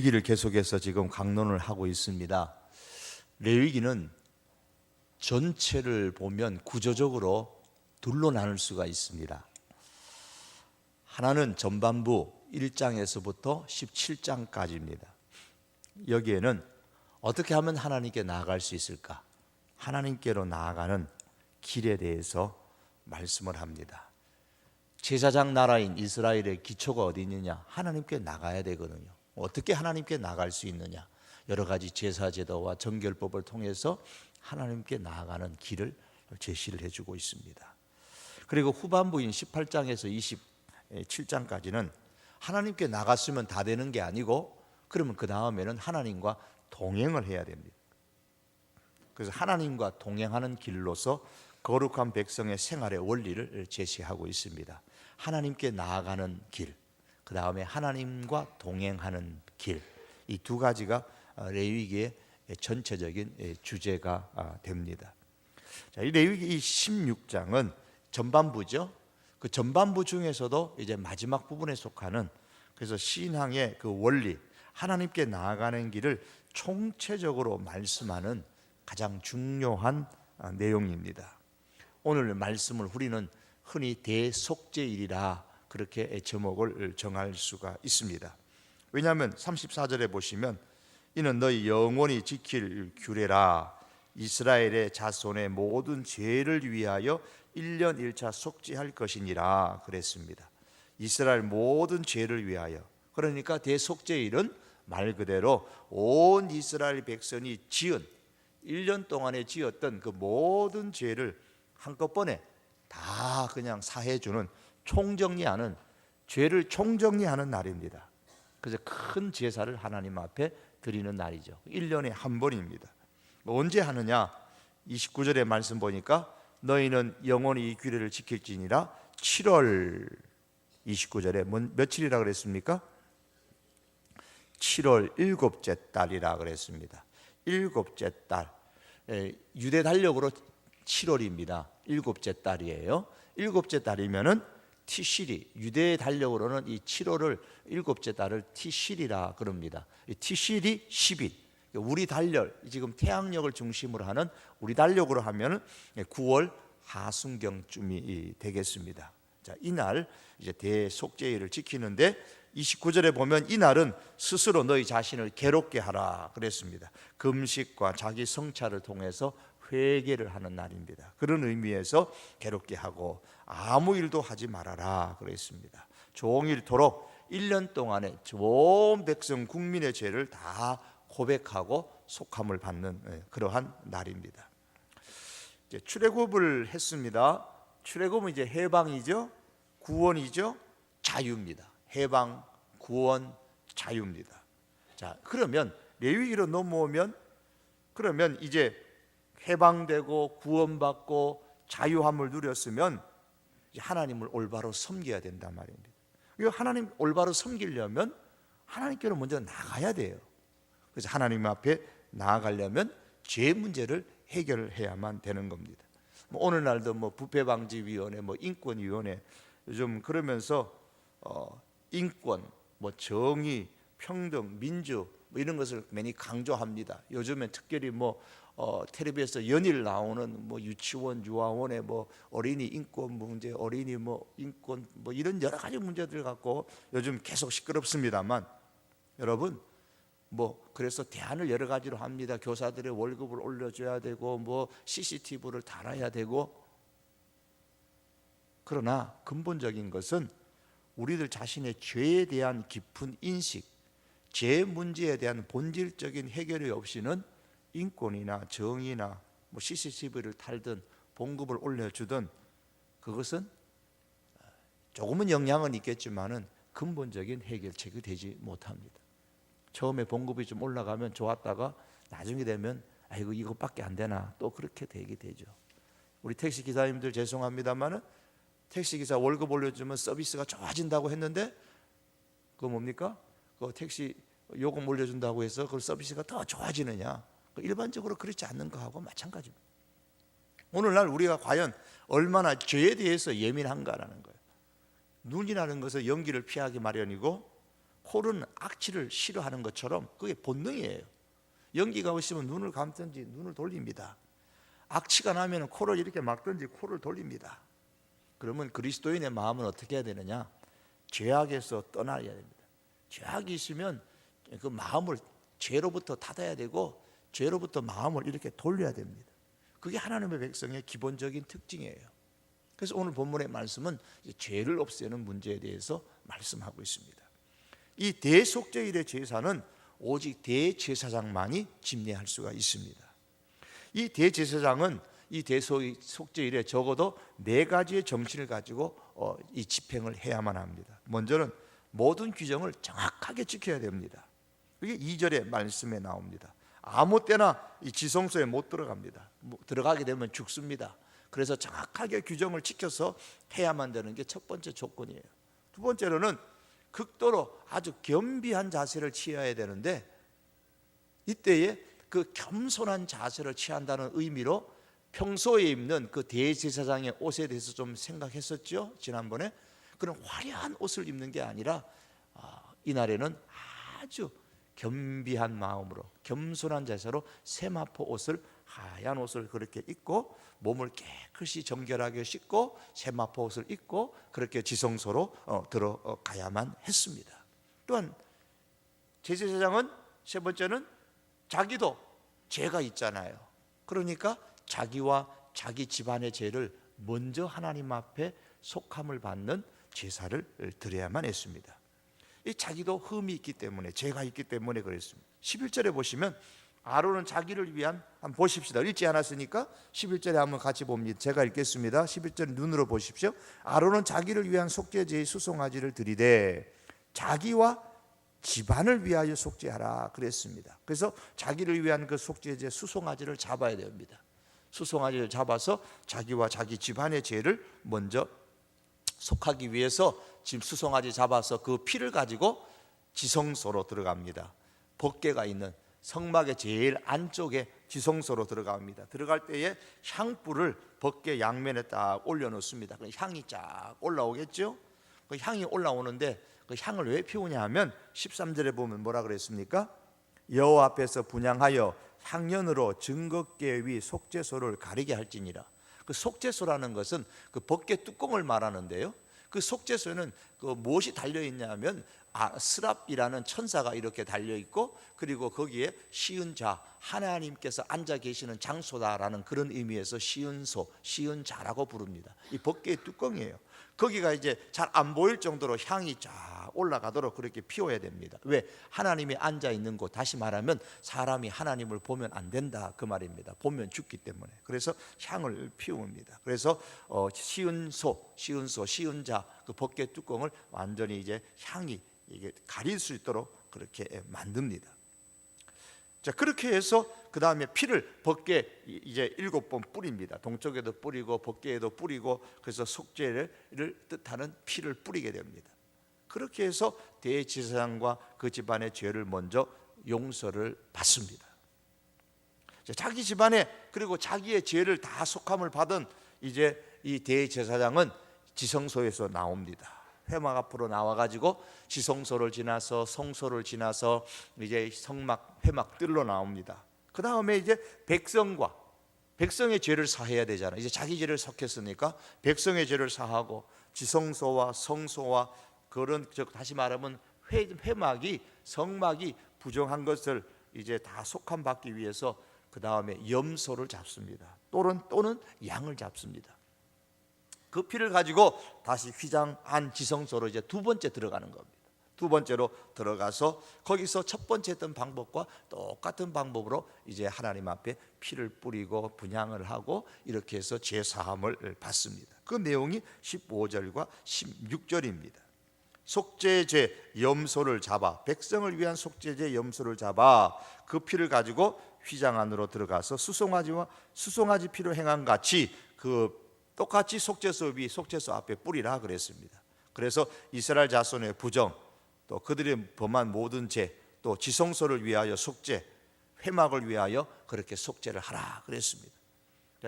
레위기를 계속해서 지금 강론을 하고 있습니다. 레위기는 전체를 보면 구조적으로 둘로 나눌 수가 있습니다. 하나는 전반부 1장에서부터 17장까지입니다. 여기에는 어떻게 하면 하나님께 나아갈 수 있을까? 하나님께로 나아가는 길에 대해서 말씀을 합니다. 제사장 나라인 이스라엘의 기초가 어디 있느냐? 하나님께 나가야 되거든요. 어떻게 하나님께 나갈 수 있느냐? 여러 가지 제사 제도와 정결법을 통해서 하나님께 나아가는 길을 제시를 해주고 있습니다. 그리고 후반부인 18장에서 27장까지는 하나님께 나갔으면 다 되는 게 아니고, 그러면 그 다음에는 하나님과 동행을 해야 됩니다. 그래서 하나님과 동행하는 길로서 거룩한 백성의 생활의 원리를 제시하고 있습니다. 하나님께 나아가는 길, 그 다음에 하나님과 동행하는 길, 이 두 가지가 레위기의 전체적인 주제가 됩니다. 자, 이 레위기 16장은 전반부죠. 그 전반부 중에서도 이제 마지막 부분에 속하는, 그래서 신앙의 그 원리, 하나님께 나아가는 길을 총체적으로 말씀하는 가장 중요한 내용입니다. 오늘 말씀을 우리는 흔히 대속죄일이라 그렇게 제목을 정할 수가 있습니다. 왜냐하면 34절에 보시면 이는 너희 영원히 지킬 규례라, 이스라엘의 자손의 모든 죄를 위하여 1년 1차 속죄할 것이니라 그랬습니다. 이스라엘 모든 죄를 위하여, 그러니까 대속죄일은 말 그대로 온 이스라엘 백성이 지은 1년 동안에 지었던 그 모든 죄를 한꺼번에 다 그냥 사해주는, 총정리하는, 죄를 총정리하는 날입니다. 그래서 큰 제사를 하나님 앞에 드리는 날이죠. 1년에 한 번입니다. 언제 하느냐? 29절의 말씀 보니까 너희는 영원히 이 규례를 지킬지니라. 7월 29절에 며칠이라 그랬습니까? 7월 일곱째 달이라 그랬습니다. 일곱째 달, 유대 달력으로 7월입니다. 일곱째 달이에요. 일곱째 달이면은 티시리, 유대 달력으로는 이 7월을 일곱째 달을 티시리라 그럽니다. 티시리 10일, 우리 달력, 지금 태양력을 중심으로 하는 우리 달력으로 하면은 9월 하순경쯤이 되겠습니다. 자, 이날 이제 대속죄일을 지키는데 29절에 보면 이날은 스스로 너희 자신을 괴롭게 하라 그랬습니다. 금식과 자기 성찰을 통해서 회개를 하는 날입니다. 그런 의미에서 괴롭게 하고 아무 일도 하지 말아라 그랬습니다. 종일토록 1년 동안에 온 백성 국민의 죄를 다 고백하고 속함을 받는 그러한 날입니다. 이제 출애굽을 했습니다. 출애굽은 이제 해방이죠, 구원이죠, 자유입니다. 해방, 구원, 자유입니다. 자, 그러면 레위기로 넘어오면, 그러면 이제 해방되고 구원받고 자유함을 누렸으면 하나님을 올바로 섬겨야 된단 말입니다. 하나님 올바로 섬기려면 하나님께로 먼저 나가야 돼요. 그래서 하나님 앞에 나아가려면 죄 문제를 해결해야만 되는 겁니다. 오늘날도 부패방지위원회, 인권위원회, 요즘 그러면서 인권, 정의, 평등, 민주 이런 것을 많이 강조합니다. 요즘엔 특별히 텔레비에서 연일 나오는 유치원, 유아원의 어린이 인권 문제, 어린이 인권 이런 여러 가지 문제들 갖고 요즘 계속 시끄럽습니다만, 여러분 그래서 대안을 여러 가지로 합니다. 교사들의 월급을 올려줘야 되고 CCTV를 달아야 되고, 그러나 근본적인 것은 우리들 자신의 죄에 대한 깊은 인식, 죄 문제에 대한 본질적인 해결이 없이는 인권이나 정의나 CCTV를 달든 봉급을 올려주든 그것은 조금은 영향은 있겠지만은 근본적인 해결책이 되지 못합니다. 처음에 봉급이 좀 올라가면 좋았다가 나중에 되면 아이고 이것밖에 안 되나, 또 그렇게 되게 되죠. 우리 택시 기사님들 죄송합니다만은 택시 기사 월급 올려주면 서비스가 좋아진다고 했는데 그거 뭡니까? 그 택시 요금 올려준다고 해서 그 서비스가 더 좋아지느냐? 일반적으로 그렇지 않는 거하고 마찬가지입니다. 오늘날 우리가 과연 얼마나 죄에 대해서 예민한가라는 거예요. 눈이라는 것은 연기를 피하기 마련이고 코는 악취를 싫어하는 것처럼 그게 본능이에요. 연기가 오시면 눈을 감든지 눈을 돌립니다. 악취가 나면 코를 이렇게 막든지 코를 돌립니다. 그러면 그리스도인의 마음은 어떻게 해야 되느냐? 죄악에서 떠나야 됩니다. 죄악이 있으면 그 마음을 죄로부터 닫아야 되고 죄로부터 마음을 이렇게 돌려야 됩니다. 그게 하나님의 백성의 기본적인 특징이에요. 그래서 오늘 본문의 말씀은 죄를 없애는 문제에 대해서 말씀하고 있습니다. 이 대속죄일의 제사는 오직 대제사장만이 집례할 수가 있습니다. 이 대제사장은 이 대속죄일에 적어도 4가지의 정신을 가지고 이 집행을 해야만 합니다. 먼저는 모든 규정을 정확하게 지켜야 됩니다. 그게 2절의 말씀에 나옵니다. 아무 때나 이 지성소에 못 들어갑니다. 들어가게 되면 죽습니다. 그래서 정확하게 규정을 지켜서 해야만 되는 게 첫 번째 조건이에요. 두 번째로는 극도로 아주 겸비한 자세를 취해야 되는데, 이때에 그 겸손한 자세를 취한다는 의미로 평소에 입는 그 대제사장의 옷에 대해서 좀 생각했었죠. 지난번에 그런 화려한 옷을 입는 게 아니라 이날에는 아주 겸비한 마음으로 겸손한 자세로 세마포 옷을, 하얀 옷을 그렇게 입고 몸을 깨끗이 정결하게 씻고 세마포 옷을 입고 그렇게 지성소로 들어가야만 했습니다. 또한 제사장은 세 번째는 자기도 죄가 있잖아요. 그러니까 자기와 자기 집안의 죄를 먼저 하나님 앞에 속함을 받는 제사를 드려야만 했습니다. 이 자기도 흠이 있기 때문에, 죄가 있기 때문에 그랬습니다. 11절에 보시면 아론은 자기를 위한, 한번 보십시다. 읽지 않았으니까 11절에 한번 같이 봅니다. 제가 읽겠습니다. 11절 눈으로 보십시오. 아론은 자기를 위한 속죄제의 수송아지를 드리되 자기와 집안을 위하여 속죄하라 그랬습니다. 그래서 자기를 위한 그 속죄제 수송아지를 잡아야 됩니다. 수송아지를 잡아서 자기와 자기 집안의 죄를 먼저 속하기 위해서 지금 수송아지 잡아서 그 피를 가지고 지성소로 들어갑니다. 법궤가 있는 성막의 제일 안쪽에 지성소로 들어갑니다. 들어갈 때에 향불을 법궤 양면에 딱 올려놓습니다. 그 향이 쫙 올라오겠죠. 그 향이 올라오는데 그 향을 왜 피우냐 하면 13절에 보면 뭐라 그랬습니까? 여호와 앞에서 분향하여 향연으로 증거궤 위 속죄소를 가리게 할지니라. 그 속죄소라는 것은 그 법궤 뚜껑을 말하는데요. 그 속죄소에는 그 무엇이 달려 있냐면 스랍이라는 천사가 이렇게 달려 있고, 그리고 거기에 시은 자, 하나님께서 앉아 계시는 장소다라는 그런 의미에서 시은소, 시은 자라고 부릅니다. 이 법궤의 뚜껑이에요. 거기가 이제 잘 안 보일 정도로 향이 쫙 올라가도록 그렇게 피워야 됩니다. 왜? 하나님이 앉아 있는 곳, 다시 말하면 사람이 하나님을 보면 안 된다 그 말입니다. 보면 죽기 때문에. 그래서 향을 피웁니다. 그래서 시은소, 시은자 그 법궤 뚜껑을 완전히 이제 향이 이게 가릴 수 있도록 그렇게 만듭니다. 자, 그렇게 해서 그 다음에 피를 법궤 이제 7번 뿌립니다. 동쪽에도 뿌리고 법궤에도 뿌리고, 그래서 속죄를 뜻하는 피를 뿌리게 됩니다. 그렇게 해서 대제사장과 그 집안의 죄를 먼저 용서를 받습니다. 자, 자기 집안에 그리고 자기의 죄를 다 속함을 받은 이제 이 대제사장은 지성소에서 나옵니다. 회막 앞으로 나와가지고 지성소를 지나서 성소를 지나서 이제 성막 회막 뜰로 나옵니다. 그 다음에 이제 백성의 죄를 사해야 되잖아요. 이제 자기 죄를 섞였으니까 백성의 죄를 사하고 지성소와 성소와 그런, 다시 말하면 회막이, 성막이 부정한 것을 이제 다 속함 받기 위해서 그 다음에 염소를 잡습니다. 또는 양을 잡습니다. 그 피를 가지고 다시 휘장 안 지성소로 이제 두 번째 들어가는 겁니다. 두 번째로 들어가서 거기서 첫 번째 했던 방법과 똑같은 방법으로 이제 하나님 앞에 피를 뿌리고 분향을 하고 이렇게 해서 제사함을 받습니다. 그 내용이 15절과 16절입니다. 속죄제 염소를 잡아, 백성을 위한 속죄제 염소를 잡아 그 피를 가지고 휘장 안으로 들어가서 수송아지 피로 행한 같이 똑같이 속죄소 앞에 뿌리라 그랬습니다. 그래서 이스라엘 자손의 부정, 또 그들이 범한 모든 죄, 또 지성소를 위하여 속죄, 회막을 위하여 그렇게 속죄를 하라 그랬습니다.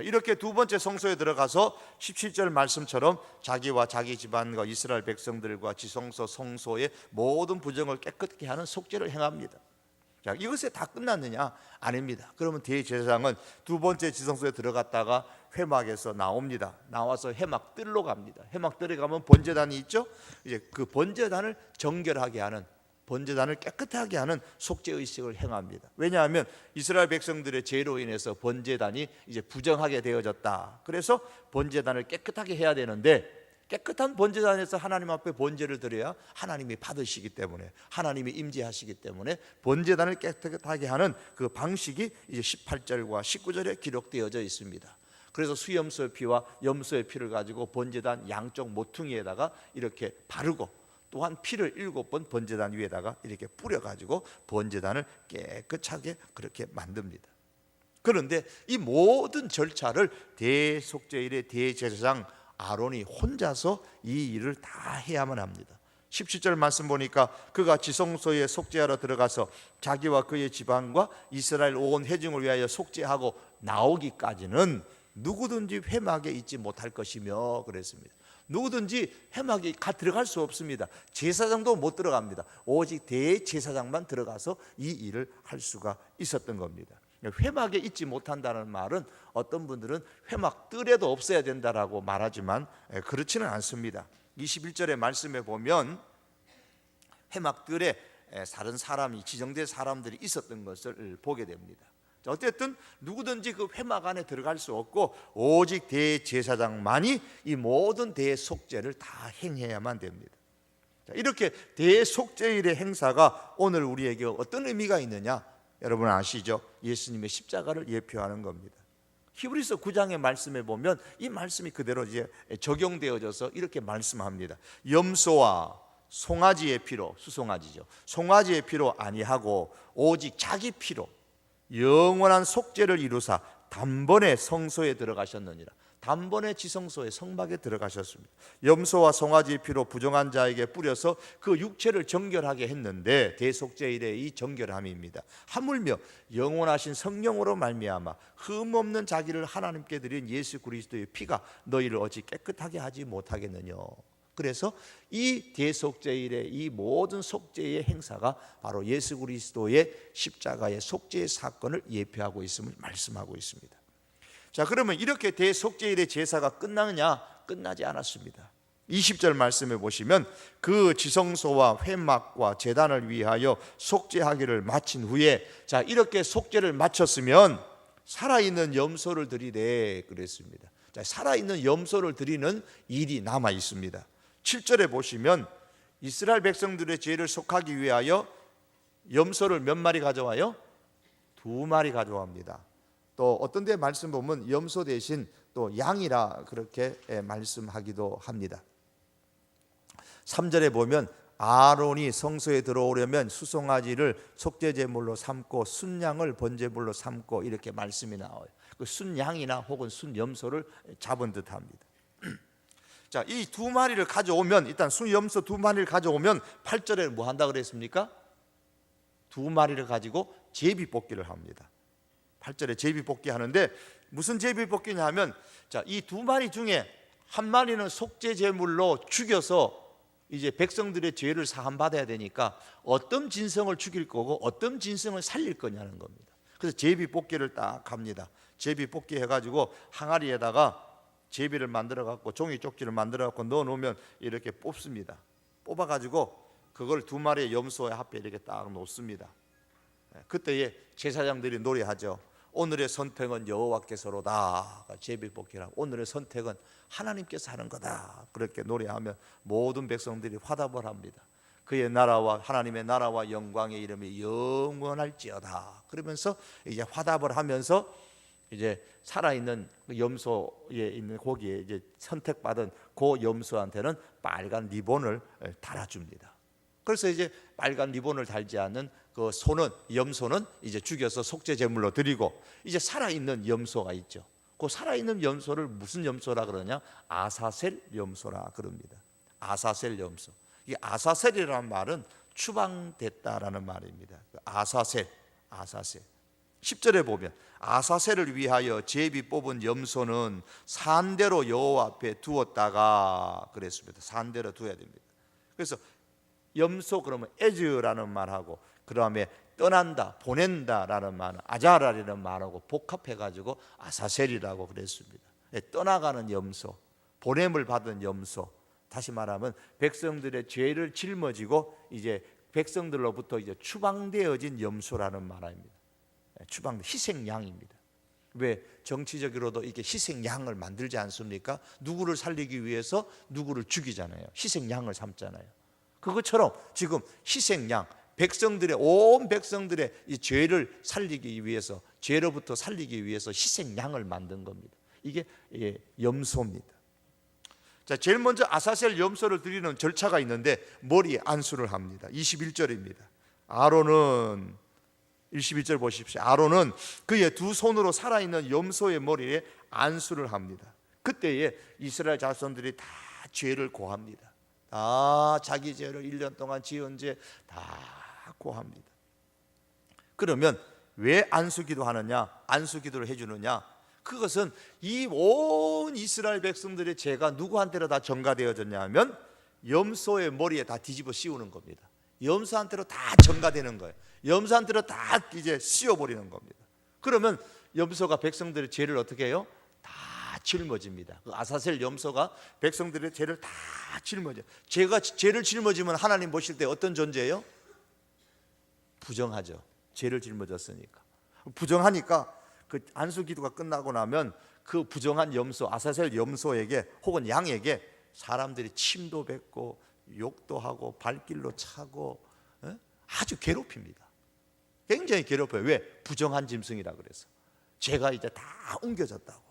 이렇게 두 번째 성소에 들어가서 17절 말씀처럼 자기와 자기 집안과 이스라엘 백성들과 지성소 성소의 모든 부정을 깨끗게 하는 속죄를 행합니다. 자, 이것에 다 끝났느냐? 아닙니다. 그러면 대제사장은 두 번째 지성소에 들어갔다가 회막에서 나옵니다. 나와서 회막뜰로 갑니다. 회막뜰에 가면 번제단이 있죠. 이제 그 번제단을 정결하게 하는, 번제단을 깨끗하게 하는 속죄 의식을 행합니다. 왜냐하면 이스라엘 백성들의 죄로 인해서 번제단이 이제 부정하게 되어졌다. 그래서 번제단을 깨끗하게 해야 되는데, 깨끗한 번제단에서 하나님 앞에 번제를 드려야 하나님이 받으시기 때문에, 하나님이 임재하시기 때문에 번제단을 깨끗하게 하는 그 방식이 이제 18절과 19절에 기록되어져 있습니다. 그래서 수염소의 피와 염소의 피를 가지고 번제단 양쪽 모퉁이에다가 이렇게 바르고, 또한 피를 7번 번제단 위에다가 이렇게 뿌려가지고 번제단을 깨끗하게 그렇게 만듭니다. 그런데 이 모든 절차를 대속죄일의 대제사장 아론이 혼자서 이 일을 다 해야만 합니다. 17절 말씀 보니까 그가 지성소에 속죄하러 들어가서 자기와 그의 집안과 이스라엘 온 회중을 위하여 속죄하고 나오기까지는 누구든지 회막에 있지 못할 것이며 그랬습니다. 누구든지 회막에 들어갈 수 없습니다. 제사장도 못 들어갑니다. 오직 대제사장만 들어가서 이 일을 할 수가 있었던 겁니다. 회막에 있지 못한다는 말은 어떤 분들은 회막 뜰에도 없어야 된다라고 말하지만 그렇지는 않습니다. 21절의 말씀에 보면 회막 뜰에 다른 사람이, 지정된 사람들이 있었던 것을 보게 됩니다. 어쨌든 누구든지 그 회막 안에 들어갈 수 없고 오직 대제사장만이 이 모든 대속죄를 다 행해야만 됩니다. 이렇게 대속죄일의 행사가 오늘 우리에게 어떤 의미가 있느냐? 여러분 아시죠? 예수님의 십자가를 예표하는 겁니다. 히브리서 9장의 말씀에 보면 이 말씀이 그대로 이제 적용되어져서 이렇게 말씀합니다. 염소와 송아지의 피로, 수송아지죠. 송아지의 피로 아니하고 오직 자기 피로 영원한 속죄를 이루사 단번에 성소에 들어가셨느니라. 단번에 지성소에 성막에 들어가셨습니다. 염소와 송아지의 피로 부정한 자에게 뿌려서 그 육체를 정결하게 했는데, 대속죄일의 이 정결함입니다. 하물며 영원하신 성령으로 말미암아 흠없는 자기를 하나님께 드린 예수 그리스도의 피가 너희를 어찌 깨끗하게 하지 못하겠느냐. 그래서 이 대속죄일의 이 모든 속죄의 행사가 바로 예수 그리스도의 십자가의 속죄의 사건을 예표하고 있음을 말씀하고 있습니다. 자, 그러면 이렇게 대속죄일의 제사가 끝나느냐? 끝나지 않았습니다. 20절 말씀에 보시면 그 지성소와 회막과 제단을 위하여 속죄하기를 마친 후에, 자, 이렇게 속죄를 마쳤으면 살아있는 염소를 드리되 그랬습니다. 자, 살아있는 염소를 드리는 일이 남아 있습니다. 7절에 보시면 이스라엘 백성들의 죄를 속하기 위하여 염소를 몇 마리 가져와요? 2마리 가져옵니다. 또 어떤 데 말씀 보면 염소 대신 또 양이라 그렇게 말씀하기도 합니다. 3절에 보면 아론이 성소에 들어오려면 수송아지를 속죄제물로 삼고 순양을 번제물로 삼고 이렇게 말씀이 나와요. 그 순양이나 혹은 순염소를 잡은 듯합니다. 자, 이 2마리를 가져오면, 일단 순염소 2마리를 가져오면 8절에 뭐 한다 그랬습니까? 2마리를 가지고 제비뽑기를 합니다. 8절에 제비뽑기 하는데 무슨 제비뽑기냐 하면, 자, 이 2마리 중에 한 마리는 속죄제물로 죽여서 이제 백성들의 죄를 사함받아야 되니까 어떤 진성을 죽일 거고 어떤 진성을 살릴 거냐는 겁니다. 그래서 제비뽑기를 딱 합니다. 제비뽑기 해가지고 항아리에다가 제비를 만들어 갖고 종이 쪽지를 만들어 갖고 넣어 놓으면 이렇게 뽑습니다. 뽑아 가지고 그걸 2마리의 염소의 앞에 이렇게 딱 놓습니다. 그때에 제사장들이 노래하죠. 오늘의 선택은 여호와께서로다. 제비뽑기라. 오늘의 선택은 하나님께서 하는 거다. 그렇게 노래하면 모든 백성들이 화답을 합니다. 그의 나라와 하나님의 나라와 영광의 이름이 영원할지어다. 그러면서 이제 화답을 하면서 이제 살아있는 염소에 있는 고기에 이제 선택받은 그 염소한테는 빨간 리본을 달아줍니다. 그래서 이제 빨간 리본을 달지 않는 그 소는, 염소는 이제 죽여서 속죄 제물로 드리고, 이제 살아있는 염소가 있죠. 그 살아있는 염소를 무슨 염소라 그러냐? 아사셀 염소라 그럽니다. 아사셀 염소. 이 아사셀이라는 말은 추방됐다라는 말입니다. 아사셀. 10절에 보면 아사셀을 위하여 제비 뽑은 염소는 산대로 여호와 앞에 두었다가 그랬습니다. 산대로 두어야 됩니다. 그래서 염소 그러면 에즈라는 말하고 그 다음에 떠난다, 보낸다라는 말은 아자라라는 말하고 복합해가지고 아사셀이라고 그랬습니다. 떠나가는 염소, 보냄을 받은 염소. 다시 말하면 백성들의 죄를 짊어지고 이제 백성들로부터 이제 추방되어진 염소라는 말입니다. 추방, 희생양입니다. 왜 정치적으로도 이게 희생양을 만들지 않습니까? 누구를 살리기 위해서 누구를 죽이잖아요. 희생양을 삼잖아요. 그것처럼 지금 희생양, 백성들의 온 백성들의 이 죄를 살리기 위해서, 죄로부터 살리기 위해서 희생양을 만든 겁니다. 이게 염소입니다. 자, 제일 먼저 아사셀 염소를 드리는 절차가 있는데 머리에 안수를 합니다. 21절입니다. 아론은 21절 보십시오. 아론은 그의 두 손으로 살아있는 염소의 머리에 안수를 합니다. 그때에 이스라엘 자손들이 다 죄를 고합니다. 다 자기 죄를 1년 동안 지은 죄 다 고합니다. 그러면 왜 안수기도 하느냐? 안수기도를 해주느냐? 그것은 이 온 이스라엘 백성들의 죄가 누구한테로 다 전가되어졌냐 하면 염소의 머리에 다 뒤집어 씌우는 겁니다. 염소한테로 다 전가되는 거예요. 염소한테로 다 이제 씌워버리는 겁니다. 그러면 염소가 백성들의 죄를 어떻게 해요? 다 짊어집니다. 그 아사셀 염소가 백성들의 죄를 다 짊어져요. 죄를 짊어지면 하나님 보실 때 어떤 존재예요? 부정하죠. 죄를 짊어졌으니까. 부정하니까 그 안수기도가 끝나고 나면 그 부정한 염소, 아사셀 염소에게 혹은 양에게 사람들이 침도 뱉고 욕도 하고 발길로 차고 아주 괴롭힙니다. 굉장히 괴롭혀요. 왜? 부정한 짐승이라 그래서. 죄가 이제 다 옮겨졌다고.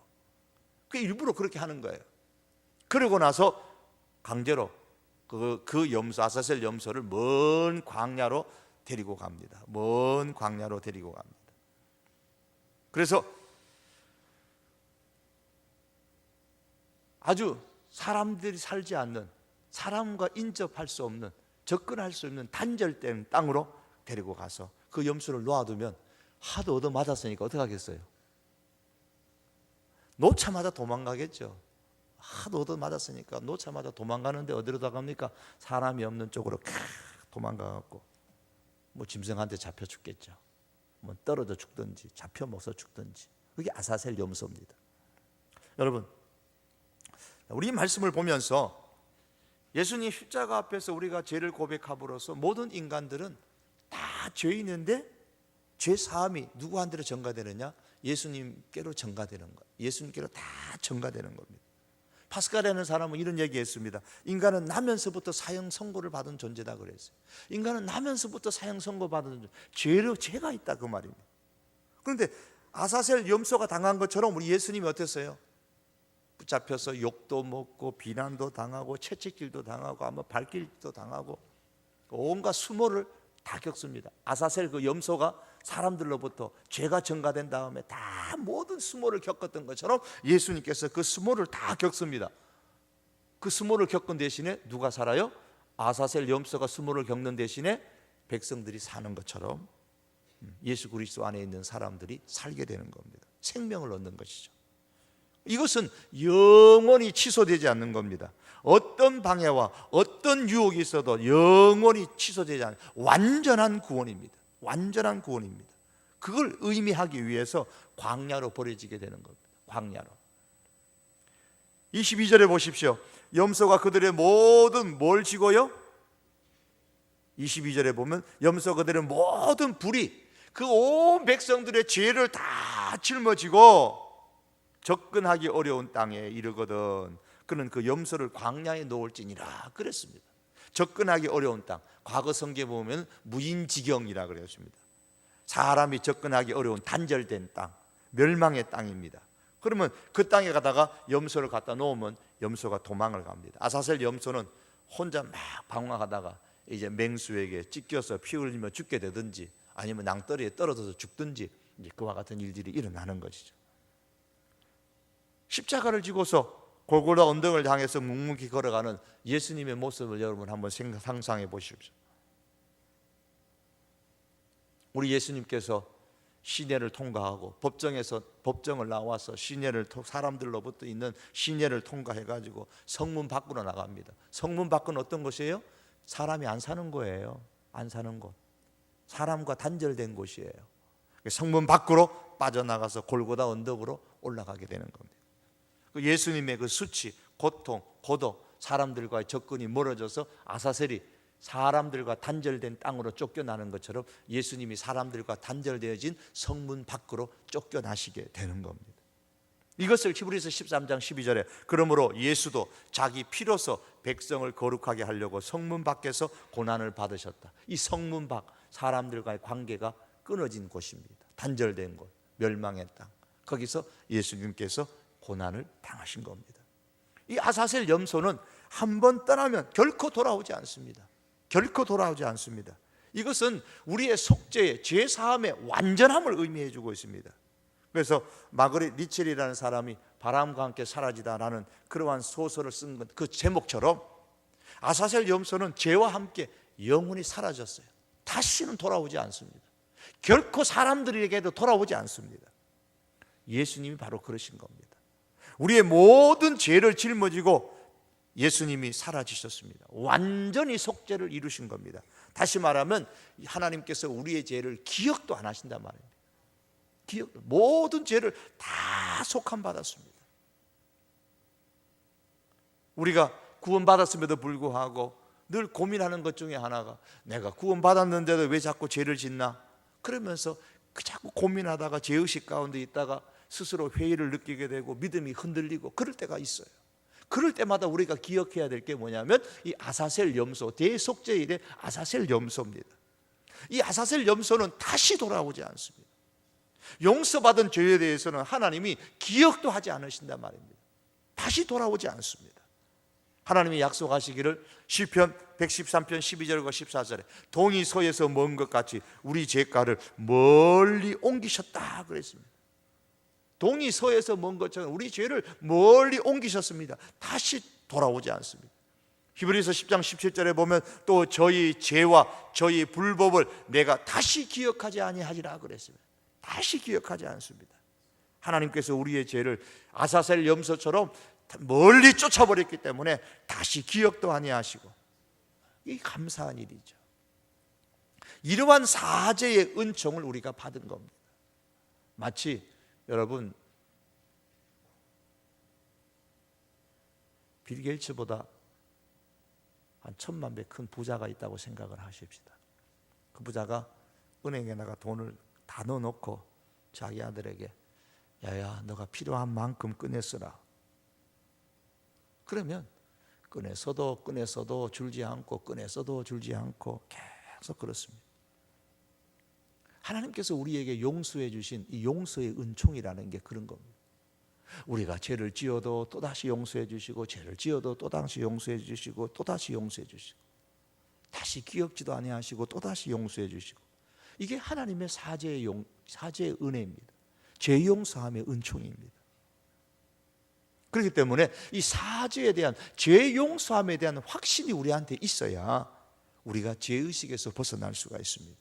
그 일부러 그렇게 하는 거예요. 그러고 나서 강제로 그 염소, 아사셀 염소를 먼 광야로 데리고 갑니다. 먼 광야로 데리고 갑니다. 그래서 아주 사람들이 살지 않는, 사람과 인접할 수 없는, 접근할 수 없는 단절된 땅으로 데리고 가서 그 염소를 놓아두면 하도 얻어맞았으니까 어떻게 하겠어요? 놓자마자 도망가겠죠. 하도 얻어맞았으니까 놓자마자 도망가는데 어디로 나갑니까? 사람이 없는 쪽으로 도망가갖고 뭐 짐승한테 잡혀 죽겠죠. 뭐 떨어져 죽든지 잡혀 먹어 죽든지. 그게 아사셀 염소입니다. 여러분, 우리 말씀을 보면서 예수님 십자가 앞에서 우리가 죄를 고백함으로써 모든 인간들은 다 죄인인데 죄 사함이 누구한테로 전가되느냐? 예수님께로 전가되는 거예요. 예수님께로 다 전가되는 겁니다. 파스칼이라는 사람은 이런 얘기했습니다. 인간은 나면서부터 사형 선고를 받은 존재다 그랬어요. 인간은 나면서부터 사형 선고 받은 존재, 죄가 있다 그 말입니다. 그런데 아사셀 염소가 당한 것처럼 우리 예수님이 어땠어요? 붙잡혀서 욕도 먹고 비난도 당하고 채찍질도 당하고 아마 발길도 당하고 온갖 수모를 다 겪습니다. 아사셀 그 염소가 사람들로부터 죄가 전가된 다음에 다 모든 수모를 겪었던 것처럼 예수님께서 그 수모를 다 겪습니다. 그 수모를 겪은 대신에 누가 살아요? 아사셀 염소가 수모를 겪는 대신에 백성들이 사는 것처럼 예수 그리스도 안에 있는 사람들이 살게 되는 겁니다. 생명을 얻는 것이죠. 이것은 영원히 취소되지 않는 겁니다. 어떤 방해와 어떤 유혹이 있어도 영원히 취소되지 않는 완전한 구원입니다. 완전한 구원입니다. 그걸 의미하기 위해서 광야로 버려지게 되는 겁니다. 광야로. 22절에 보십시오. 염소가 그들의 모든 뭘 지고요? 22절에 보면 염소 그들의 모든 불의, 그 온 백성들의 죄를 다 짊어지고 접근하기 어려운 땅에 이르거든 그는 그 염소를 광야에 놓을지니라 그랬습니다. 접근하기 어려운 땅, 과거 성경에 보면 무인지경이라 그랬습니다. 사람이 접근하기 어려운 단절된 땅, 멸망의 땅입니다. 그러면 그 땅에 가다가 염소를 갖다 놓으면 염소가 도망을 갑니다. 아사셀 염소는 혼자 막 방황하다가 이제 맹수에게 찢겨서 피 흘리며 죽게 되든지 아니면 낭떠러리에 떨어져서 죽든지 이제 그와 같은 일들이 일어나는 것이죠. 십자가를 지고서 골고다 언덕을 향해서 묵묵히 걸어가는 예수님의 모습을 여러분 한번 상상해 보십시오. 우리 예수님께서 시내를 통과하고 법정을 나와서 사람들로부터 있는 시내를 통과해가지고 성문 밖으로 나갑니다. 성문 밖은 어떤 곳이에요? 사람이 안 사는 거예요. 안 사는 곳, 사람과 단절된 곳이에요. 성문 밖으로 빠져나가서 골고다 언덕으로 올라가게 되는 겁니다. 예수님의 그 수치, 고통, 고독, 사람들과의 접근이 멀어져서 아사셀이 사람들과 단절된 땅으로 쫓겨나는 것처럼 예수님이 사람들과 단절되어진 성문 밖으로 쫓겨나시게 되는 겁니다. 이것을 히브리서 13장 12절에 그러므로 예수도 자기 피로서 백성을 거룩하게 하려고 성문 밖에서 고난을 받으셨다. 이 성문 밖, 사람들과의 관계가 끊어진 곳입니다. 단절된 곳, 멸망의 땅, 거기서 예수님께서 고난을 당하신 겁니다. 이 아사셀 염소는 한 번 떠나면 결코 돌아오지 않습니다. 결코 돌아오지 않습니다. 이것은 우리의 속죄의 죄 사함의 완전함을 의미해 주고 있습니다. 그래서 마그릿 리첼이라는 사람이 바람과 함께 사라지다라는 그러한 소설을 쓴 그 제목처럼 아사셀 염소는 죄와 함께 영원히 사라졌어요. 다시는 돌아오지 않습니다. 결코 사람들에게도 돌아오지 않습니다. 예수님이 바로 그러신 겁니다. 우리의 모든 죄를 짊어지고 예수님이 사라지셨습니다. 완전히 속죄를 이루신 겁니다. 다시 말하면 하나님께서 우리의 죄를 기억도 안 하신단 말입니다. 모든 죄를 다 속함 받았습니다. 우리가 구원받았음에도 불구하고 늘 고민하는 것 중에 하나가 내가 구원받았는데도 왜 자꾸 죄를 짓나? 그러면서 자꾸 고민하다가 죄의식 가운데 있다가 스스로 회의를 느끼게 되고 믿음이 흔들리고 그럴 때가 있어요. 그럴 때마다 우리가 기억해야 될 게 뭐냐면 이 아사셀 염소, 대속죄일의 아사셀 염소입니다. 이 아사셀 염소는 다시 돌아오지 않습니다. 용서받은 죄에 대해서는 하나님이 기억도 하지 않으신단 말입니다. 다시 돌아오지 않습니다. 하나님이 약속하시기를 시편 113편 12절과 14절에 동이 서에서 먼 것 같이 우리 죄가를 멀리 옮기셨다 그랬습니다. 동이 서에서 먼 것처럼 우리 죄를 멀리 옮기셨습니다. 다시 돌아오지 않습니다. 히브리서 10장 17절에 보면 또 저희 죄와 저희 불법을 내가 다시 기억하지 아니하리라 그랬습니다. 다시 기억하지 않습니다. 하나님께서 우리의 죄를 아사셀 염소처럼 멀리 쫓아버렸기 때문에 다시 기억도 아니하시고, 이 감사한 일이죠. 이러한 사죄의 은총을 우리가 받은 겁니다. 마치 여러분 빌 게이츠보다 한 1000만 배 큰 부자가 있다고 생각을 하십시다. 그 부자가 은행에다가 돈을 다 넣어놓고 자기 아들에게 야야 너가 필요한 만큼 꺼내 쓰라. 그러면 꺼내서도 줄지 않고 꺼내서도 줄지 않고 계속 그렇습니다. 하나님께서 우리에게 용서해 주신 이 용서의 은총이라는 게 그런 겁니다. 우리가 죄를 지어도 또다시 용서해 주시고 죄를 지어도 또다시 용서해 주시고 또다시 용서해 주시고 다시 기억지도 아니하시고 또다시 용서해 주시고, 이게 하나님의 사죄의 은혜입니다. 죄 용서함의 은총입니다. 그렇기 때문에 이 사죄에 대한, 죄 용서함에 대한 확신이 우리한테 있어야 우리가 죄의식에서 벗어날 수가 있습니다.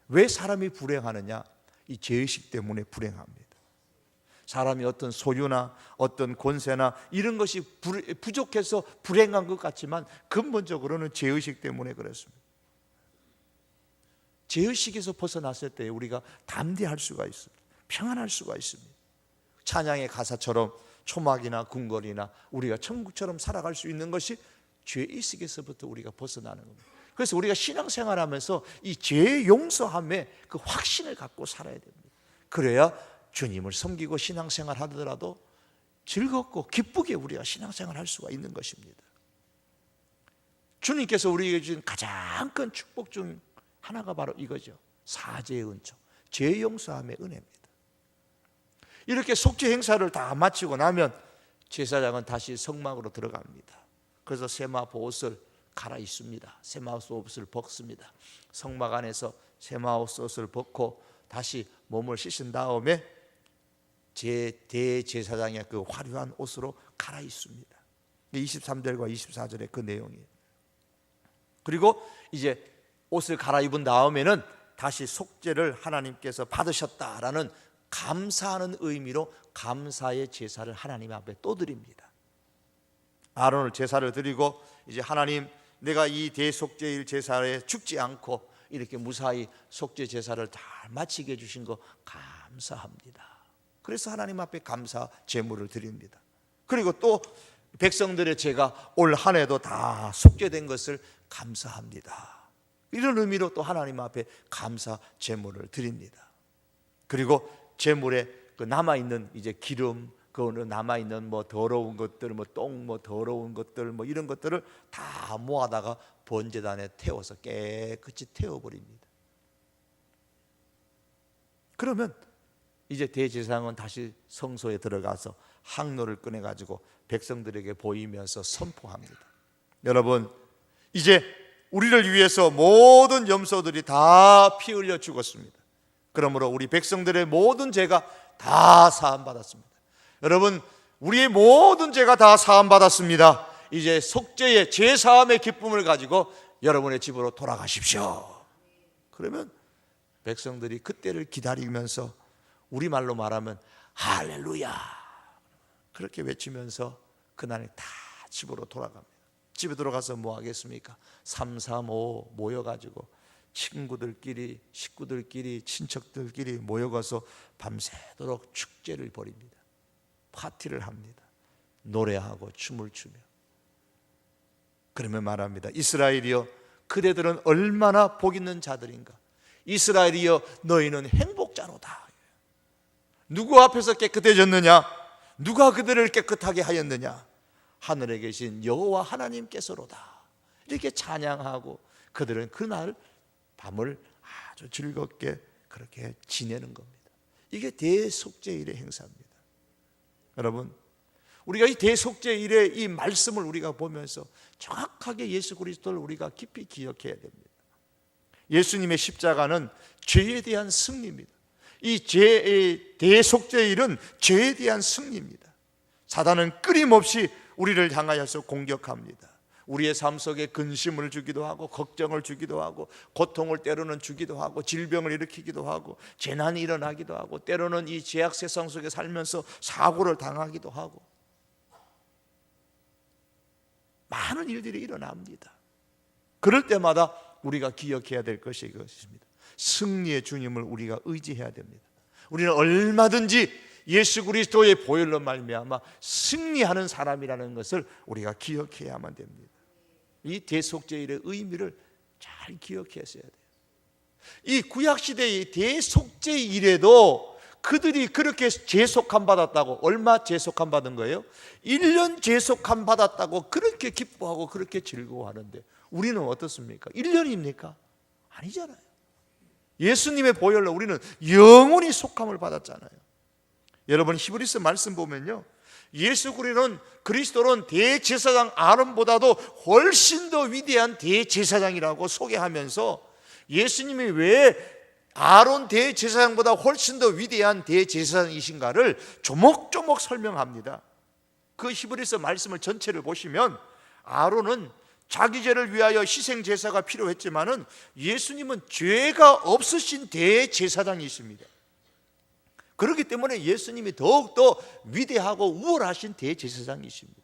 왜 사람이 불행하느냐? 이 죄의식 때문에 불행합니다. 사람이 어떤 소유나 어떤 권세나 이런 것이 부족해서 불행한 것 같지만 근본적으로는 죄의식 때문에 그렇습니다. 죄의식에서 벗어났을 때 우리가 담대할 수가 있습니다. 평안할 수가 있습니다. 찬양의 가사처럼 초막이나 궁궐이나 우리가 천국처럼 살아갈 수 있는 것이 죄의식에서부터 우리가 벗어나는 겁니다. 그래서 우리가 신앙생활하면서 이 죄 용서함의 그 확신을 갖고 살아야 됩니다. 그래야 주님을 섬기고 신앙생활 하더라도 즐겁고 기쁘게 우리가 신앙생활 할 수가 있는 것입니다. 주님께서 우리에게 주신 가장 큰 축복 중 하나가 바로 이거죠. 사죄의 은총, 죄 용서함의 은혜입니다. 이렇게 속죄 행사를 다 마치고 나면 제사장은 다시 성막으로 들어갑니다. 그래서 세마포 옷을 갈아입습니다. 세마포 옷을 벗습니다. 성막 안에서 세마포 옷을 벗고 다시 몸을 씻은 다음에 대제사장의 그 화려한 옷으로 갈아입습니다. 23절과 24절의 그 내용이에요. 그리고 이제 옷을 갈아입은 다음에는 다시 속죄를 하나님께서 받으셨다라는 감사하는 의미로 감사의 제사를 하나님 앞에 또 드립니다. 아론을 제사를 드리고 이제 하나님, 내가 이 대속죄일 제사에 죽지 않고 이렇게 무사히 속죄 제사를 잘 마치게 해주신 거 감사합니다. 그래서 하나님 앞에 감사 제물을 드립니다. 그리고 또 백성들의 죄가 올 한 해도 다 속죄된 것을 감사합니다. 이런 의미로 또 하나님 앞에 감사 제물을 드립니다. 그리고 제물에 그 남아있는 이제 기름, 그 남아있는 뭐 더러운 것들, 뭐 똥, 뭐 더러운 것들, 뭐 이런 것들을 다 모아다가 번제단에 태워서 깨끗이 태워버립니다. 그러면 이제 대제사장은 다시 성소에 들어가서 항로를 꺼내가지고 백성들에게 보이면서 선포합니다. 여러분, 이제 우리를 위해서 모든 염소들이 다 피 흘려 죽었습니다. 그러므로 우리 백성들의 모든 죄가 다 사함받았습니다. 여러분, 우리의 모든 죄가 다 사함받았습니다. 이제 속죄의 제사함의 기쁨을 가지고 여러분의 집으로 돌아가십시오. 그러면 백성들이 그때를 기다리면서 우리말로 말하면 할렐루야 그렇게 외치면서 그날 다 집으로 돌아갑니다. 집에 들어가서 뭐 하겠습니까? 3, 3, 5 모여가지고 친구들끼리, 식구들끼리, 친척들끼리 모여가서 밤새도록 축제를 벌입니다. 파티를 합니다. 노래하고 춤을 추며. 그러면 말합니다. 이스라엘이여, 그대들은 얼마나 복 있는 자들인가. 이스라엘이여, 너희는 행복자로다. 누구 앞에서 깨끗해졌느냐? 누가 그들을 깨끗하게 하였느냐? 하늘에 계신 여호와 하나님께서로다. 이렇게 찬양하고 그들은 그날 밤을 아주 즐겁게 그렇게 지내는 겁니다. 이게 대속죄일의 행사입니다. 여러분, 우리가 이 대속죄일의 이 말씀을 우리가 보면서 정확하게 예수 그리스도를 우리가 깊이 기억해야 됩니다. 예수님의 십자가는 죄에 대한 승리입니다. 이 대속죄일은 죄에 대한 승리입니다. 사단은 끊임없이 우리를 향하여서 공격합니다. 우리의 삶 속에 근심을 주기도 하고 걱정을 주기도 하고 고통을 때로는 주기도 하고 질병을 일으키기도 하고 재난이 일어나기도 하고 때로는 이 죄악 세상 속에 살면서 사고를 당하기도 하고 많은 일들이 일어납니다. 그럴 때마다 우리가 기억해야 될 것이 이것입니다. 승리의 주님을 우리가 의지해야 됩니다. 우리는 얼마든지 예수 그리스도의 보혈로 말미암아 승리하는 사람이라는 것을 우리가 기억해야만 됩니다. 이 대속죄일의 의미를 잘 기억했어야 돼요. 이 구약시대의 대속죄일에도 그들이 그렇게 제속함 받았다고, 얼마 제속함 받은 거예요? 1년 제속함 받았다고 그렇게 기뻐하고 그렇게 즐거워하는데 우리는 어떻습니까? 1년입니까? 아니잖아요. 예수님의 보혈로 우리는 영원히 속함을 받았잖아요. 여러분, 히브리서 말씀 보면요, 예수 그리스도는 대제사장 아론보다도 훨씬 더 위대한 대제사장이라고 소개하면서 예수님이 왜 아론 대제사장보다 훨씬 더 위대한 대제사장이신가를 조목조목 설명합니다. 그 히브리서 말씀을 전체를 보시면 아론은 자기 죄를 위하여 희생 제사가 필요했지만은 예수님은 죄가 없으신 대제사장이십니다. 그렇기 때문에 예수님이 더욱더 위대하고 우월하신 대제사장이십니다.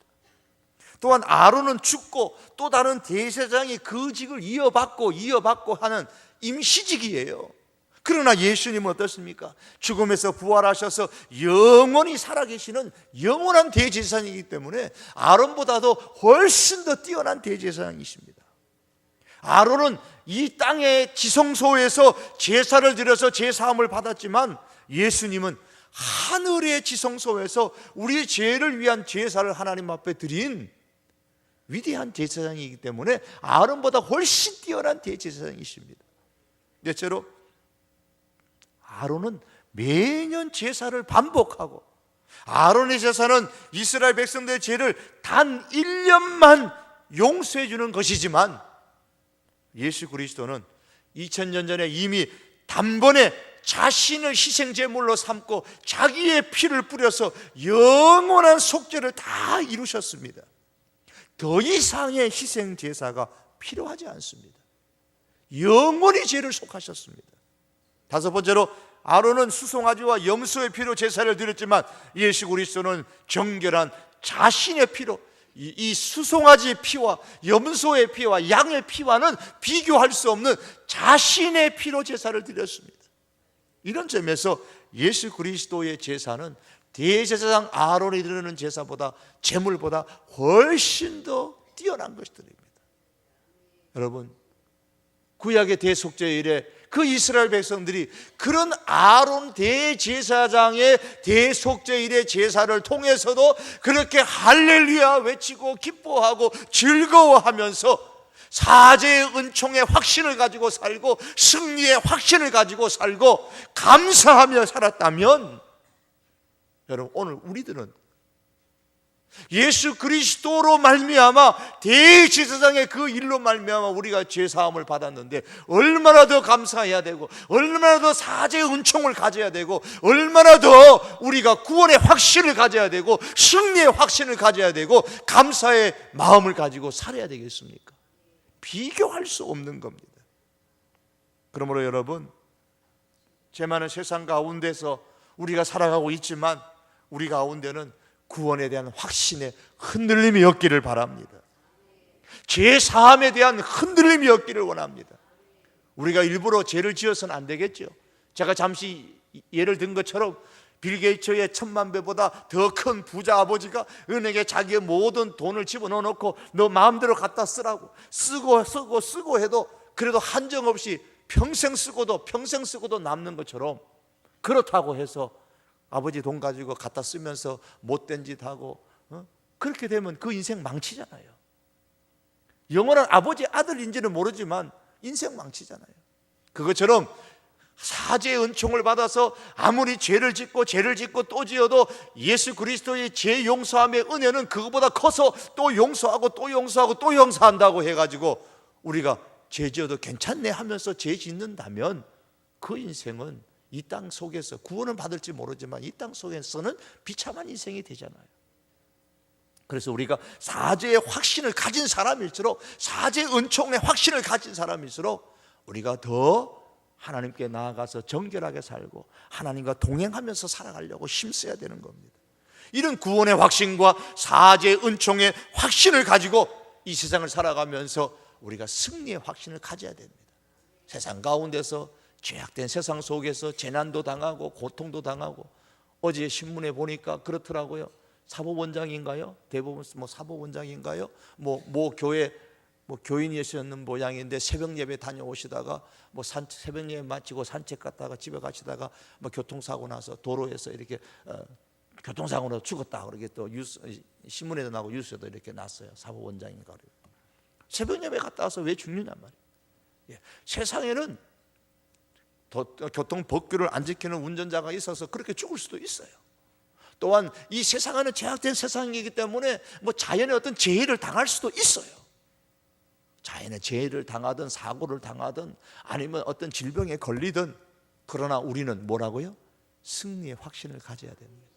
또한 아론은 죽고 또 다른 대제사장이 그 직을 이어받고 하는 임시직이에요. 그러나 예수님은 어떻습니까? 죽음에서 부활하셔서 영원히 살아계시는 영원한 대제사장이기 때문에 아론보다도 훨씬 더 뛰어난 대제사장이십니다. 아론은 이 땅의 지성소에서 제사를 드려서 제사함을 받았지만 예수님은 하늘의 지성소에서 우리의 죄를 위한 제사를 하나님 앞에 드린 위대한 제사장이기 때문에 아론보다 훨씬 뛰어난 대제사장이십니다. 넷째로 아론은 매년 제사를 반복하고, 아론의 제사는 이스라엘 백성들의 죄를 단 1년만 용서해 주는 것이지만 예수 그리스도는 2000년 전에 이미 단번에 자신을 희생제물로 삼고 자기의 피를 뿌려서 영원한 속죄를 다 이루셨습니다. 더 이상의 희생제사가 필요하지 않습니다. 영원히 죄를 속하셨습니다. 다섯 번째로 아론은 수송아지와 염소의 피로 제사를 드렸지만 예수 그리스도는 정결한 자신의 피로 이 수송아지의 피와 염소의 피와 양의 피와는 비교할 수 없는 자신의 피로 제사를 드렸습니다. 이런 점에서 예수 그리스도의 제사는 대제사장 아론이 드리는 제사보다 제물보다 훨씬 더 뛰어난 것들입니다. 여러분, 구약의 대속죄 이래 그 이스라엘 백성들이 그런 아론 대제사장의 대속죄 일의 제사를 통해서도 그렇게 할렐루야 외치고 기뻐하고 즐거워하면서 사제의 은총의 확신을 가지고 살고 승리의 확신을 가지고 살고 감사하며 살았다면, 여러분, 오늘 우리들은 예수 그리스도로 말미암아 대제사장의 그 일로 말미암아 우리가 죄사함을 받았는데 얼마나 더 감사해야 되고 얼마나 더 사제의 은총을 가져야 되고 얼마나 더 우리가 구원의 확신을 가져야 되고 승리의 확신을 가져야 되고 감사의 마음을 가지고 살아야 되겠습니까? 비교할 수 없는 겁니다. 그러므로 여러분, 죄 많은 세상 가운데서 우리가 살아가고 있지만 우리 가운데는 구원에 대한 확신의 흔들림이 없기를 바랍니다. 죄 사함에 대한 흔들림이 없기를 원합니다. 우리가 일부러 죄를 지어서는 안 되겠죠. 제가 잠시 예를 든 것처럼 빌 게이츠의 1000만 배보다 더 큰 부자 아버지가 은행에 자기의 모든 돈을 집어넣어 놓고 너 마음대로 갖다 쓰라고 쓰고 해도 그래도 한정없이 평생 쓰고도 남는 것처럼, 그렇다고 해서 아버지 돈 가지고 갖다 쓰면서 못된 짓 하고 그렇게 되면 그 인생 망치잖아요. 영원한 아버지 아들인지는 모르지만 인생 망치잖아요. 그것처럼 사제의 은총을 받아서 아무리 죄를 짓고 또 지어도 예수 그리스도의 죄 용서함의 은혜는 그것보다 커서 또 용서하고 또 용서하고 또 용서한다고 해가지고 우리가 죄 지어도 괜찮네 하면서 죄 짓는다면 그 인생은 이 땅 속에서 구원은 받을지 모르지만 이 땅 속에서는 비참한 인생이 되잖아요. 그래서 우리가 사죄의 확신을 가진 사람일수록, 사죄의 은총의 확신을 가진 사람일수록 우리가 더 하나님께 나아가서 정결하게 살고 하나님과 동행하면서 살아가려고 힘써야 되는 겁니다. 이런 구원의 확신과 사죄의 은총의 확신을 가지고 이 세상을 살아가면서 우리가 승리의 확신을 가져야 됩니다. 세상 가운데서, 죄악된 세상 속에서 재난도 당하고 고통도 당하고, 어제 신문에 보니까 그렇더라고요. 사법원장인가요? 대부분 사법원장인가요? 교회 교인이셨는 모양인데 새벽 예배 다녀오시다가 새벽 예배 마치고 산책 갔다가 집에 가시다가 교통사고 나서 도로에서 이렇게 교통사고로 죽었다, 그렇게 또 신문에도 나고 뉴스에도 이렇게 났어요. 사법원장인가. 새벽 예배 갔다 와서 왜 죽느냐 말이에요. 세상에는 교통 법규를 안 지키는 운전자가 있어서 그렇게 죽을 수도 있어요. 또한 이 세상에는 제약된 세상이기 때문에 자연의 어떤 재해를 당할 수도 있어요. 자연의 재해를 당하든 사고를 당하든 아니면 어떤 질병에 걸리든, 그러나 우리는 뭐라고요? 승리의 확신을 가져야 됩니다.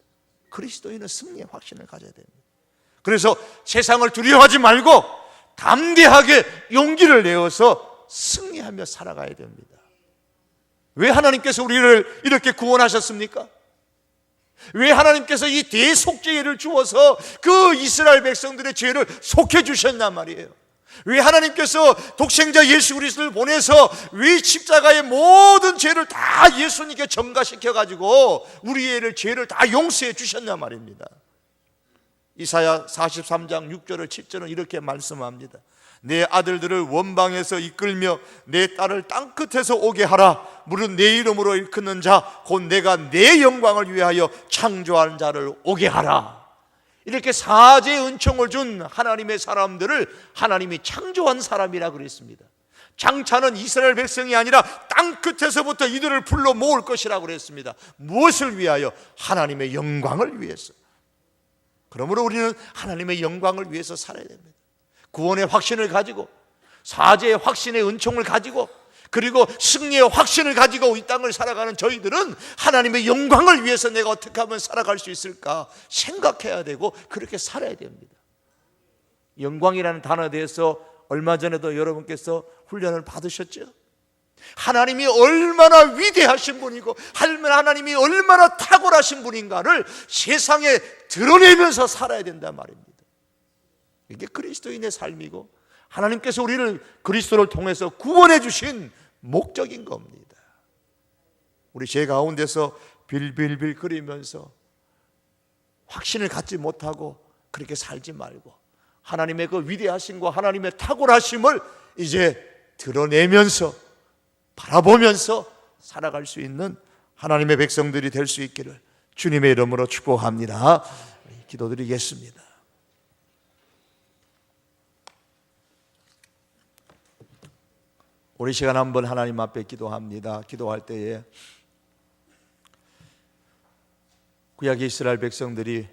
그리스도인은 승리의 확신을 가져야 됩니다. 그래서 세상을 두려워하지 말고 담대하게 용기를 내어서 승리하며 살아가야 됩니다. 왜 하나님께서 우리를 이렇게 구원하셨습니까? 왜 하나님께서 이 대속죄를 주어서 그 이스라엘 백성들의 죄를 속해 주셨냔 말이에요. 왜 하나님께서 독생자 예수 그리스도를 보내서 왜 십자가의 모든 죄를 다 예수님께 전가시켜 가지고 우리의 죄를 다 용서해 주셨냔 말입니다. 이사야 43장 6절을 7절은 이렇게 말씀합니다. 내 아들들을 원방에서 이끌며 내 딸을 땅끝에서 오게 하라. 무릇 내 이름으로 일컫는 자 곧 내가 내 영광을 위하여 창조한 자를 오게 하라. 이렇게 사죄의 은총을 준 하나님의 사람들을 하나님이 창조한 사람이라 그랬습니다. 장차는 이스라엘 백성이 아니라 땅끝에서부터 이들을 불러 모을 것이라고 그랬습니다. 무엇을 위하여? 하나님의 영광을 위해서. 그러므로 우리는 하나님의 영광을 위해서 살아야 됩니다. 구원의 확신을 가지고, 사죄의 확신의 은총을 가지고, 그리고 승리의 확신을 가지고 이 땅을 살아가는 저희들은 하나님의 영광을 위해서 내가 어떻게 하면 살아갈 수 있을까 생각해야 되고 그렇게 살아야 됩니다. 영광이라는 단어에 대해서 얼마 전에도 여러분께서 훈련을 받으셨죠? 하나님이 얼마나 위대하신 분이고 하나님이 얼마나 탁월하신 분인가를 세상에 드러내면서 살아야 된단 말입니다. 이게 그리스도인의 삶이고 하나님께서 우리를 그리스도를 통해서 구원해 주신 목적인 겁니다. 우리 죄 가운데서 빌빌빌 거리면서 확신을 갖지 못하고 그렇게 살지 말고 하나님의 그 위대하심과 하나님의 탁월하심을 이제 드러내면서 바라보면서 살아갈 수 있는 하나님의 백성들이 될 수 있기를 주님의 이름으로 축복합니다. 기도드리겠습니다. 우리 시간 한번 하나님 앞에 기도합니다. 기도할 때에 구약 이스라엘 백성들이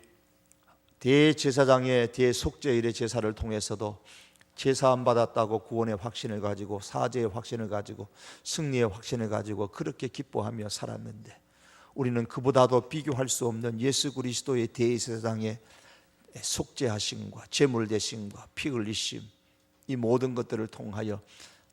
대제사장의 대속죄일의 제사를 통해서도 제사함 받았다고 구원의 확신을 가지고 사죄의 확신을 가지고 승리의 확신을 가지고 그렇게 기뻐하며 살았는데 우리는 그보다도 비교할 수 없는 예수 그리스도의 대제사장의 속죄하심과 제물 대심과 피 흘리심, 이 모든 것들을 통하여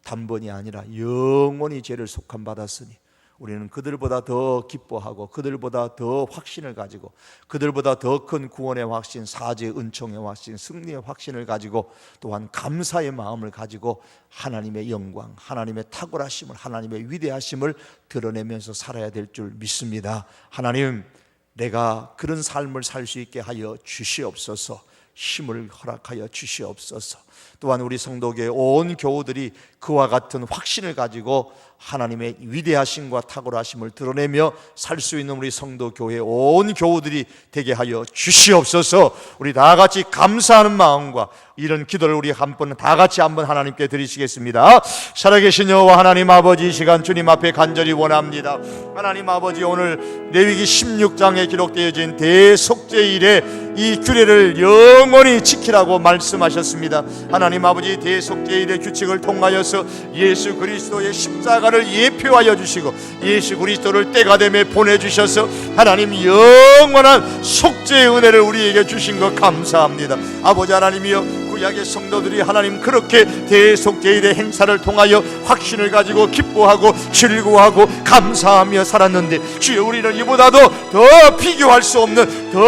단번이 아니라 영원히 죄를 속함 받았으니 우리는 그들보다 더 기뻐하고 그들보다 더 확신을 가지고 그들보다 더 큰 구원의 확신, 사죄의 은총의 확신, 승리의 확신을 가지고 또한 감사의 마음을 가지고 하나님의 영광, 하나님의 탁월하심을, 하나님의 위대하심을 드러내면서 살아야 될 줄 믿습니다. 하나님, 내가 그런 삶을 살 수 있게 하여 주시옵소서. 힘을 허락하여 주시옵소서. 또한 우리 성도교회 온 교우들이 그와 같은 확신을 가지고 하나님의 위대하심과 탁월하심을 드러내며 살 수 있는 우리 성도교회 온 교우들이 되게 하여 주시옵소서. 우리 다 같이 감사하는 마음과 이런 기도를 우리 한번 다 같이 한번 하나님께 드리시겠습니다. 살아계신 여호와 하나님 아버지, 이 시간 주님 앞에 간절히 원합니다. 하나님 아버지, 오늘 레위기 16장에 기록되어진 대속죄일에 이 규례를 영원히 지키라고 말씀하셨습니다. 하나님 아버지, 대속죄일의 규칙을 통하여서 예수 그리스도의 십자가를 예표하여 주시고 예수 그리스도를 때가 되매 보내주셔서 하나님 영원한 속죄의 은혜를 우리에게 주신 것 감사합니다. 아버지 하나님이여, 구약의 성도들이 하나님 그렇게 대속죄일의 행사를 통하여 확신을 가지고 기뻐하고 즐거워하고 감사하며 살았는데 주여, 우리는 이보다도 더 비교할 수 없는 더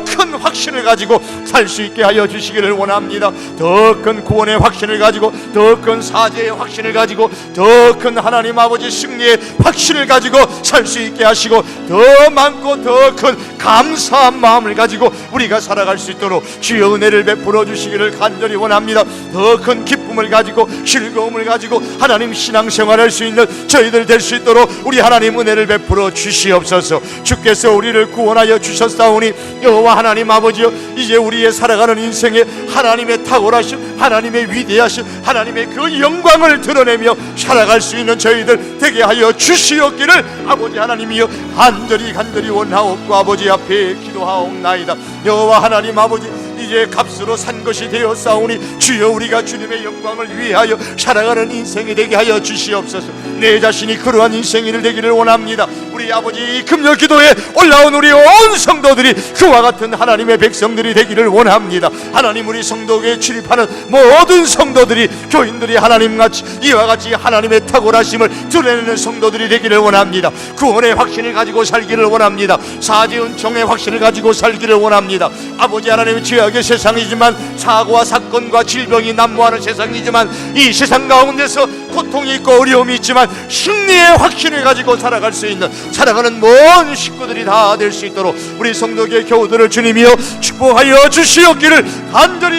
큰 확신을 가지고 살 수 있게 하여 주시기를 원합니다. 더 큰 구원의 확신을 가지고, 더 큰 사죄의 확신을 가지고, 더 큰 하나님 아버지 승리의 확신을 가지고 살 수 있게 하시고, 더 많고 더 큰 감사한 마음을 가지고 우리가 살아갈 수 있도록 주여 은혜를 베풀어 주시기를 간절히 원합니다. 더 큰 기쁨을 가지고 즐거움을 가지고 하나님 신앙생활할 수 있는 저희들 될 수 있도록 우리 하나님 은혜를 베풀어 주시옵소서. 주께서 우리를 구원하여 주셨사오니 여호와 하나님 아버지여, 이제 우리의 살아가는 인생에 하나님의 탁월하심, 하나님의 위대하심, 하나님의 그 영광을 드러내며 살아갈 수 있는 저희들 되게 하여 주시옵기를 아버지 하나님이여 간절히 원하옵고 아버지 앞에 기도하옵나이다. 여호와 하나님 아버지, 이제 값으로 산 것이 되었사오니 주여, 우리가 주님의 영광을 위하여 살아가는 인생이 되게 하여 주시옵소서. 내 자신이 그러한 인생이 되기를 원합니다. 우리 아버지, 금요 기도에 올라온 우리 온 성도들이 그와 같은 하나님의 백성들이 되기를 원합니다. 하나님, 우리 성도교에 출입하는 모든 성도들이, 교인들이 하나님같이 이와 같이 하나님의 탁월하심을 드러내는 성도들이 되기를 원합니다. 구원의 확신을 가지고 살기를 원합니다. 사죄 은총의 확신을 가지고 살기를 원합니다. 아버지 하나님, 죄악의 세상이지만, 사고와 사건과 질병이 난무하는 세상이지만, 이 세상 가운데서 고통이 있고 어려움이 있지만 승리의 확신을 가지고 살아갈 수 있는, 살아가는 모든 식구들이 다 될 수 있도록 우리 성도교회 교우들을 주님이여 축복하여 주시옵기를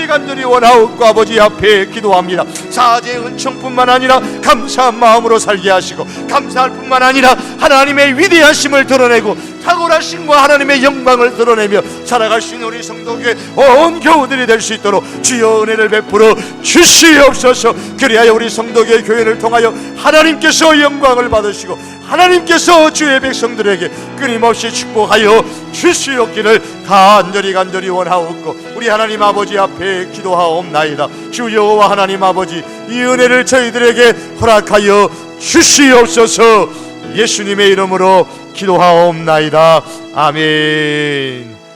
간절히 원하옵고 아버지 앞에 기도합니다. 사죄의 은총뿐만 아니라 감사한 마음으로 살게 하시고, 감사할 뿐만 아니라 하나님의 위대하심을 드러내고 탁월하심과 하나님의 영광을 드러내며 살아갈 수 있는 우리 성도교회 온 교우들이 될 수 있도록 주여 은혜를 베풀어 주시옵소서. 그리하여 우리 성도교회 교회를 통하여 하나님께서 영광을 받으시고 하나님께서 주의 백성들에게 끊임없이 축복하여 주시옵기를 간절히 원하옵고 우리 하나님 아버지 앞에 기도하옵나이다. 주 여호와 하나님 아버지, 이 은혜를 저희들에게 허락하여 주시옵소서. 예수님의 이름으로 기도하옵나이다. 아멘.